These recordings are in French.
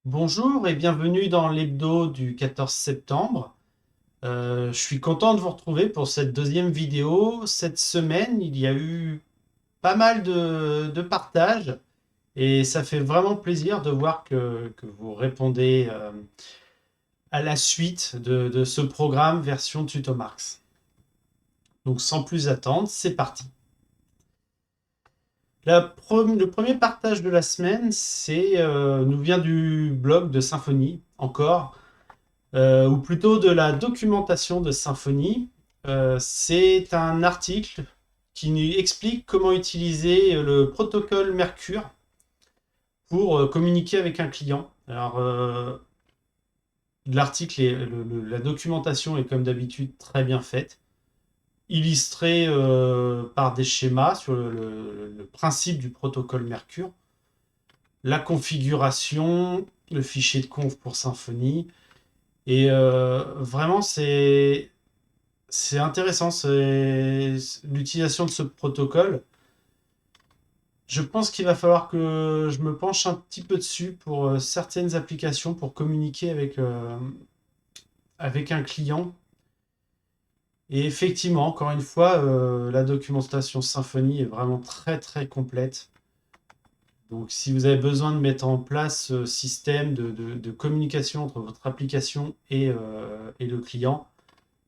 Bonjour et bienvenue dans l'hebdo du 14 septembre. Je suis content de vous retrouver pour cette deuxième vidéo. Cette semaine, il y a eu pas mal de partages et ça fait vraiment plaisir de voir que vous répondez à la suite de ce programme version Tutomarx. Donc sans plus attendre, c'est parti. Le premier partage de la semaine, nous vient du blog de Symfony, encore. Ou plutôt de la documentation de Symfony. C'est un article qui nous explique comment utiliser le protocole Mercure pour communiquer avec un client. Alors, l'article et la documentation est comme d'habitude très bien faite, illustrée par des schémas sur le principe du protocole Mercure, la configuration, le fichier de conf pour Symfony. Et vraiment, c'est intéressant, c'est l'utilisation de ce protocole. Je pense qu'il va falloir que je me penche un petit peu dessus pour certaines applications pour communiquer avec un client. Et effectivement, encore une fois, la documentation Symfony est vraiment très très complète. Donc si vous avez besoin de mettre en place ce système de communication entre votre application et le client,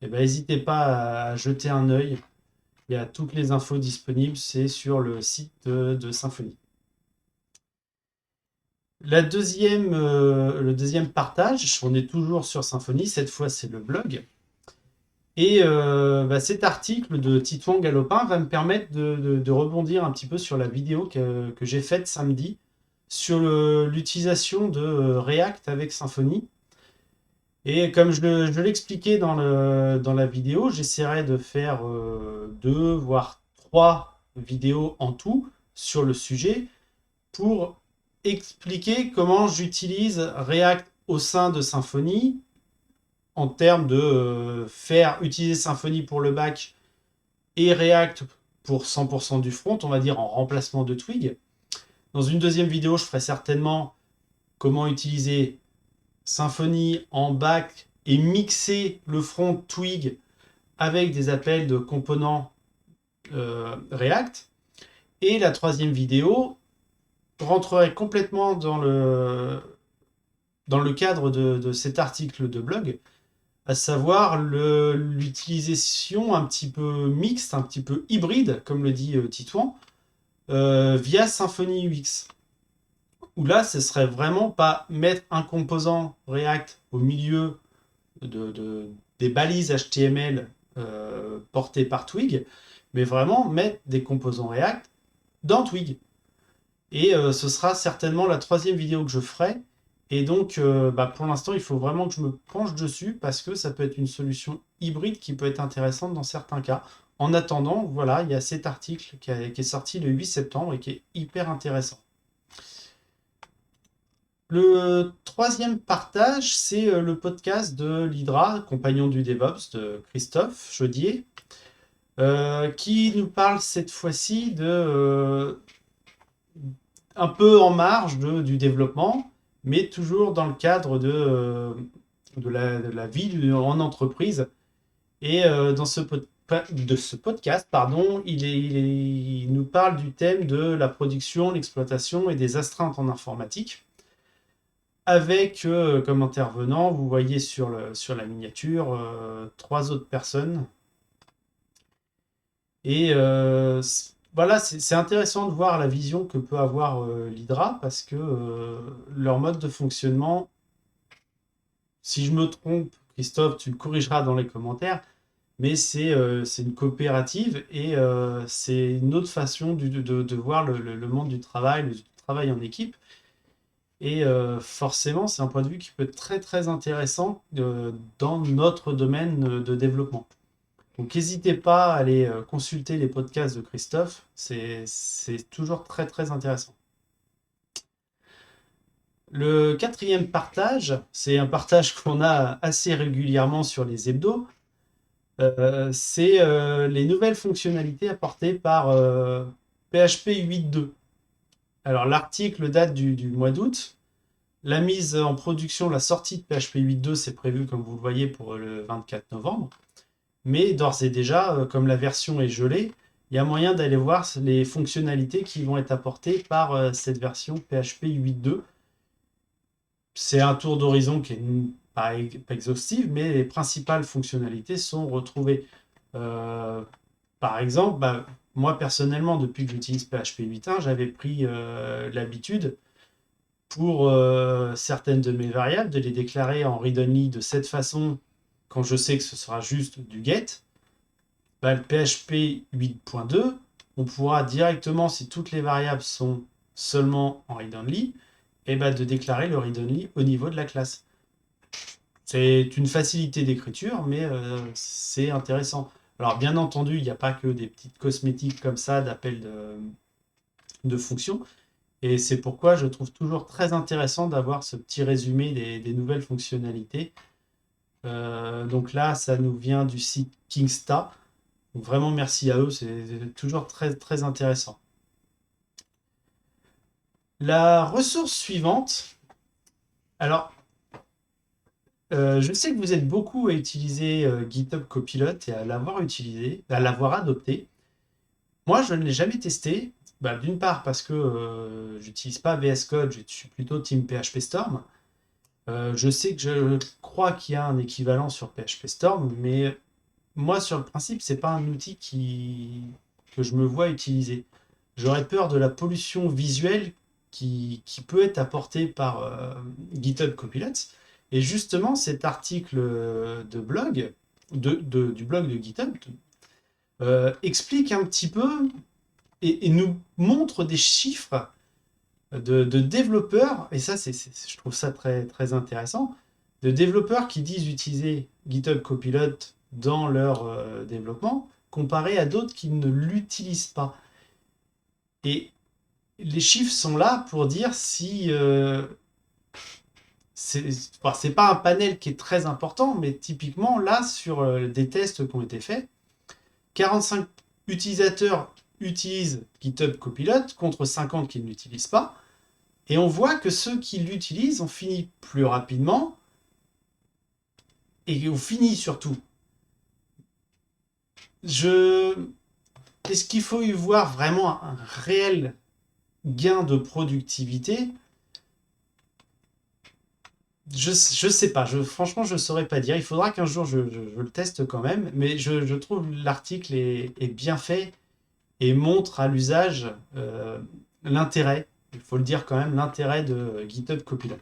eh ben, n'hésitez pas à jeter un œil. Il y a toutes les infos disponibles, c'est sur le site de Symfony. Le deuxième partage, on est toujours sur Symfony, cette fois c'est le blog. Et cet article de Titouan Galopin va me permettre de rebondir un petit peu sur la vidéo que j'ai faite samedi sur l'utilisation de React avec Symfony. Et comme je l'expliquais dans la vidéo, j'essaierai de faire deux, voire trois vidéos en tout sur le sujet pour expliquer comment j'utilise React au sein de Symfony en termes de faire utiliser Symfony pour le back et React pour 100% du front, on va dire en remplacement de Twig. Dans une deuxième vidéo, je ferai certainement comment utiliser Symfony en back et mixer le front Twig avec des appels de composants React. Et la troisième vidéo rentrerait complètement dans le cadre de cet article de blog, à savoir l'utilisation un petit peu mixte, un petit peu hybride, comme le dit Titouan, via Symfony UX. Où là, ce serait vraiment pas mettre un composant React au milieu des balises HTML portées par Twig, mais vraiment mettre des composants React dans Twig. Et ce sera certainement la troisième vidéo que je ferai. Et donc, pour l'instant, il faut vraiment que je me penche dessus parce que ça peut être une solution hybride qui peut être intéressante dans certains cas. En attendant, voilà, il y a cet article qui est sorti le 8 septembre et qui est hyper intéressant. Le troisième partage, c'est le podcast de l'Hydra, compagnon du DevOps, de Christophe Chaudier, qui nous parle cette fois-ci un peu en marge du développement, mais toujours dans le cadre de la vie en entreprise. Et dans de ce podcast, pardon, il nous parle du thème de la production, l'exploitation et des astreintes en informatique. Avec comme intervenant, vous voyez sur la miniature, trois autres personnes. Et voilà, c'est intéressant de voir la vision que peut avoir l'Hydra parce que leur mode de fonctionnement, si je me trompe, Christophe, tu me corrigeras dans les commentaires, mais c'est une coopérative et c'est une autre façon de voir le monde du travail, le travail en équipe. Et forcément, c'est un point de vue qui peut être très très intéressant dans notre domaine de développement. Donc n'hésitez pas à aller consulter les podcasts de Christophe, c'est toujours très très intéressant. Le quatrième partage, c'est un partage qu'on a assez régulièrement sur les hebdos, c'est les nouvelles fonctionnalités apportées par PHP 8.2. Alors l'article date du mois d'août. La mise en production, la sortie de PHP 8.2, c'est prévu, comme vous le voyez, pour le 24 novembre. Mais d'ores et déjà, comme la version est gelée, il y a moyen d'aller voir les fonctionnalités qui vont être apportées par cette version PHP 8.2. C'est un tour d'horizon qui est pas exhaustif, mais les principales fonctionnalités sont retrouvées. Par exemple, moi personnellement, depuis que j'utilise PHP 8.1, j'avais pris l'habitude pour certaines de mes variables de les déclarer en read-only de cette façon quand je sais que ce sera juste du get. Le PHP 8.2, on pourra directement, si toutes les variables sont seulement en read-only, de déclarer le read-only au niveau de la classe. C'est une facilité d'écriture, mais c'est intéressant. Alors, bien entendu, il n'y a pas que des petites cosmétiques comme ça d'appel de fonctions. Et c'est pourquoi je trouve toujours très intéressant d'avoir ce petit résumé des nouvelles fonctionnalités. Donc là, ça nous vient du site Kingsta. Donc vraiment, merci à eux, c'est toujours très, très intéressant. La ressource suivante. Alors, je sais que vous êtes beaucoup à utiliser GitHub Copilot et à l'avoir utilisé, à l'avoir adopté. Moi, je ne l'ai jamais testé. D'une part parce que j'utilise pas VS Code, je suis plutôt team PHP Storm. Je sais que je crois qu'il y a un équivalent sur PHP Storm, mais moi, sur le principe, c'est pas un outil que je me vois utiliser. J'aurais peur de la pollution visuelle qui peut être apportée par GitHub Copilot. Et justement, cet article de blog, du blog de GitHub, explique un petit peu et nous montre des chiffres de développeurs, et ça, je trouve ça très, très intéressant, de développeurs qui disent utiliser GitHub Copilot dans leur développement, comparé à d'autres qui ne l'utilisent pas. Et les chiffres sont là pour dire si... c'est pas un panel qui est très important, mais typiquement, là, sur des tests qui ont été faits, 45 utilisateurs utilisent GitHub Copilot contre 50 qui ne l'utilisent pas. Et on voit que ceux qui l'utilisent ont fini plus rapidement et ont fini surtout. Est-ce qu'il faut y voir vraiment un réel gain de productivité? Je sais pas. Franchement, je ne saurais pas dire. Il faudra qu'un jour je le teste quand même. Mais je trouve l'article est bien fait et montre à l'usage l'intérêt, il faut le dire quand même, l'intérêt de GitHub Copilot.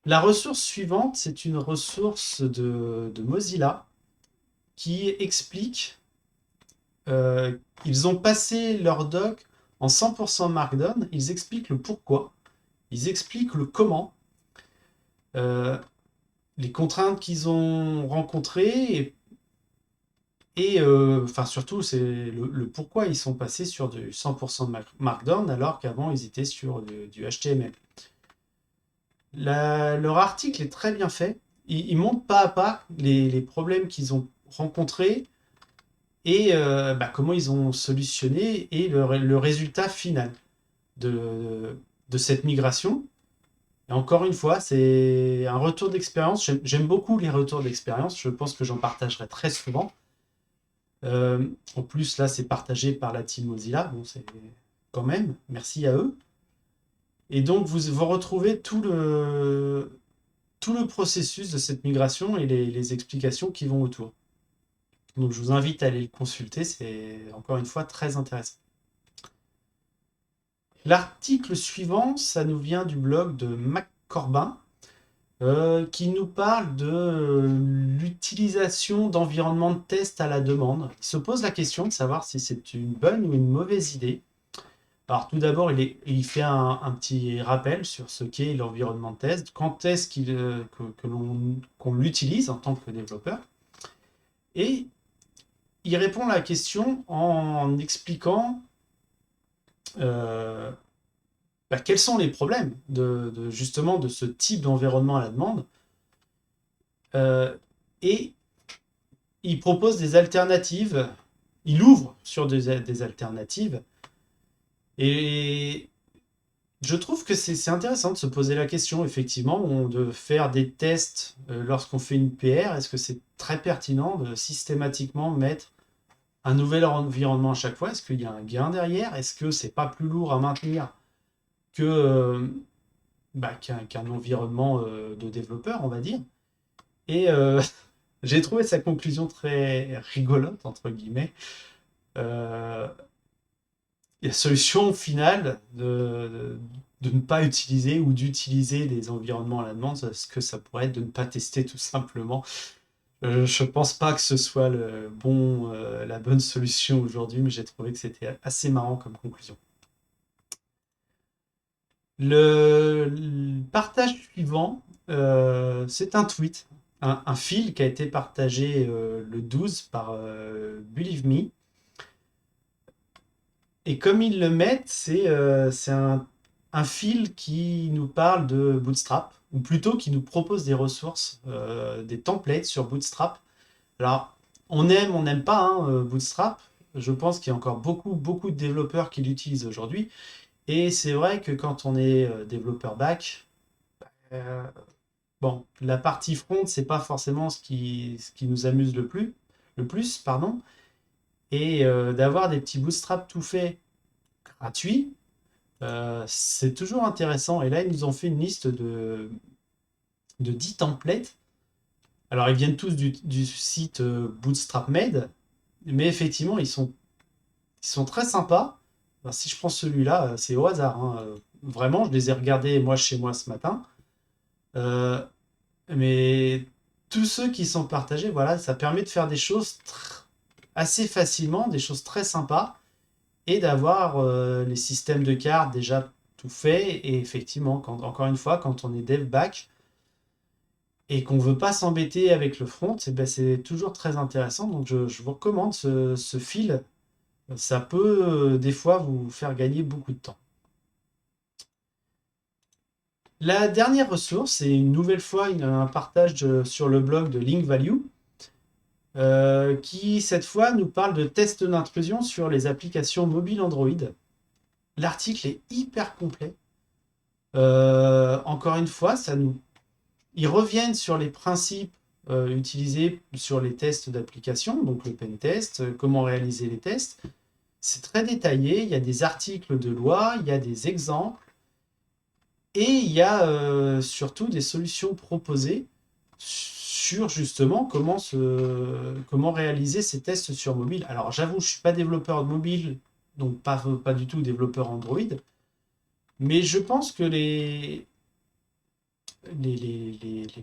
La ressource suivante, c'est une ressource de Mozilla qui explique ils ont passé leur doc en 100% Markdown, ils expliquent le pourquoi, ils expliquent le comment, les contraintes qu'ils ont rencontrées et surtout c'est le pourquoi ils sont passés sur du 100% Markdown alors qu'avant ils étaient sur du HTML. Leur article est très bien fait. Ils montrent pas à pas les problèmes qu'ils ont rencontrés et comment ils ont solutionné et le résultat final de cette migration. Et encore une fois, c'est un retour d'expérience. J'aime beaucoup les retours d'expérience. Je pense que j'en partagerai très souvent. En plus, là, c'est partagé par la team Mozilla. Bon, c'est quand même, merci à eux. Et donc, vous retrouvez tout le processus de cette migration et les explications qui vont autour. Donc, je vous invite à aller le consulter. C'est encore une fois très intéressant. L'article suivant, ça nous vient du blog de Mac Corbin, qui nous parle de l'utilisation d'environnements de test à la demande. Il se pose la question de savoir si c'est une bonne ou une mauvaise idée. Alors tout d'abord, il fait un petit rappel sur ce qu'est l'environnement de test, quand est-ce qu'on l'utilise en tant que développeur. Et il répond à la question en expliquant quels sont les problèmes justement de ce type d'environnement à la demande. Et il propose des alternatives, il ouvre sur des alternatives. Et Je trouve que c'est intéressant de se poser la question, effectivement, de faire des tests lorsqu'on fait une PR. Est-ce que c'est très pertinent de systématiquement mettre un nouvel environnement à chaque fois? Est-ce qu'il y a un gain derrière? Est-ce que c'est pas plus lourd à maintenir que, qu'un environnement de développeur, on va dire? Et j'ai trouvé sa conclusion très rigolote, entre guillemets. Euh, La solution finale de ne pas utiliser ou d'utiliser des environnements à la demande, ce que ça pourrait être de ne pas tester tout simplement. Je pense pas que ce soit la bonne solution aujourd'hui, mais j'ai trouvé que c'était assez marrant comme conclusion. Le partage suivant, c'est un tweet, un fil qui a été partagé le 12 par Believe Me. Et comme ils le mettent, c'est un fil qui nous parle de Bootstrap, ou plutôt qui nous propose des ressources, des templates sur Bootstrap. Alors, on n'aime pas hein, Bootstrap. Je pense qu'il y a encore beaucoup de développeurs qui l'utilisent aujourd'hui. Et c'est vrai que quand on est développeur back, euh, bon, la partie front, c'est pas forcément ce qui nous amuse le plus, pardon. Et d'avoir des petits bootstraps tout faits gratuits, c'est toujours intéressant. Et là, ils nous ont fait une liste de 10 templates. Alors, ils viennent tous du site Bootstrap Made, mais effectivement, ils sont très sympas. Alors, si je prends celui-là, c'est au hasard, hein. Vraiment, je les ai regardés moi chez moi ce matin. Euh, mais tous ceux qui sont partagés, voilà, ça permet de faire des choses assez facilement, des choses très sympas, et d'avoir les systèmes de cartes déjà tout faits. Et effectivement, encore une fois, quand on est dev back et qu'on veut pas s'embêter avec le front, c'est toujours très intéressant. Donc je vous recommande ce fil. Ça peut des fois vous faire gagner beaucoup de temps. La dernière ressource, c'est une nouvelle fois un partage sur le blog de Link Value, qui cette fois nous parle de tests d'intrusion sur les applications mobiles Android. L'article est hyper complet. Encore une fois, ils reviennent sur les principes utilisés sur les tests d'application, donc le pen test, comment réaliser les tests. C'est très détaillé, il y a des articles de loi, il y a des exemples, et il y a surtout des solutions proposées sur justement comment réaliser ces tests sur mobile. Alors j'avoue, je ne suis pas développeur mobile, donc pas du tout développeur Android, mais je pense que les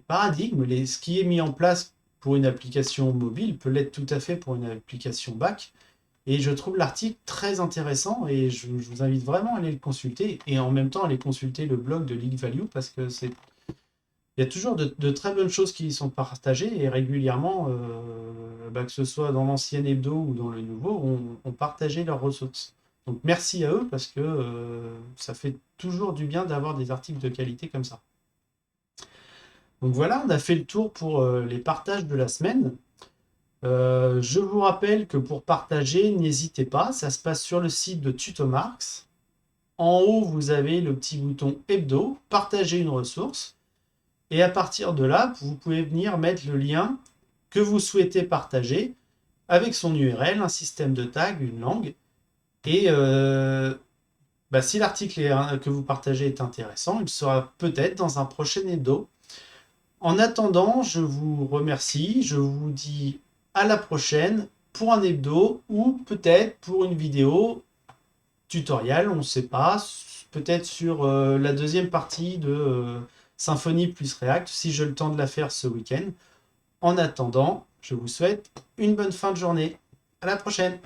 paradigmes, ce qui est mis en place pour une application mobile peut l'être tout à fait pour une application back. Et je trouve l'article très intéressant et je vous invite vraiment à aller le consulter et en même temps à aller consulter le blog de League Value parce que il y a toujours de très bonnes choses qui y sont partagées et régulièrement, que ce soit dans l'ancien hebdo ou dans le nouveau, on partageait leurs ressources. Donc merci à eux parce que ça fait toujours du bien d'avoir des articles de qualité comme ça. Donc voilà, on a fait le tour pour les partages de la semaine. Je vous rappelle que pour partager, n'hésitez pas, ça se passe sur le site de Tutomarx. En haut, vous avez le petit bouton hebdo, partager une ressource. Et à partir de là, vous pouvez venir mettre le lien que vous souhaitez partager avec son URL, un système de tag, une langue. Et si l'article que vous partagez est intéressant, il sera peut-être dans un prochain hebdo. En attendant, je vous remercie, je vous dis à la prochaine pour un hebdo ou peut-être pour une vidéo tutoriel, on ne sait pas, peut-être sur la deuxième partie de Symfony plus React, si j'ai le temps de la faire ce week-end. En attendant, je vous souhaite une bonne fin de journée. À la prochaine!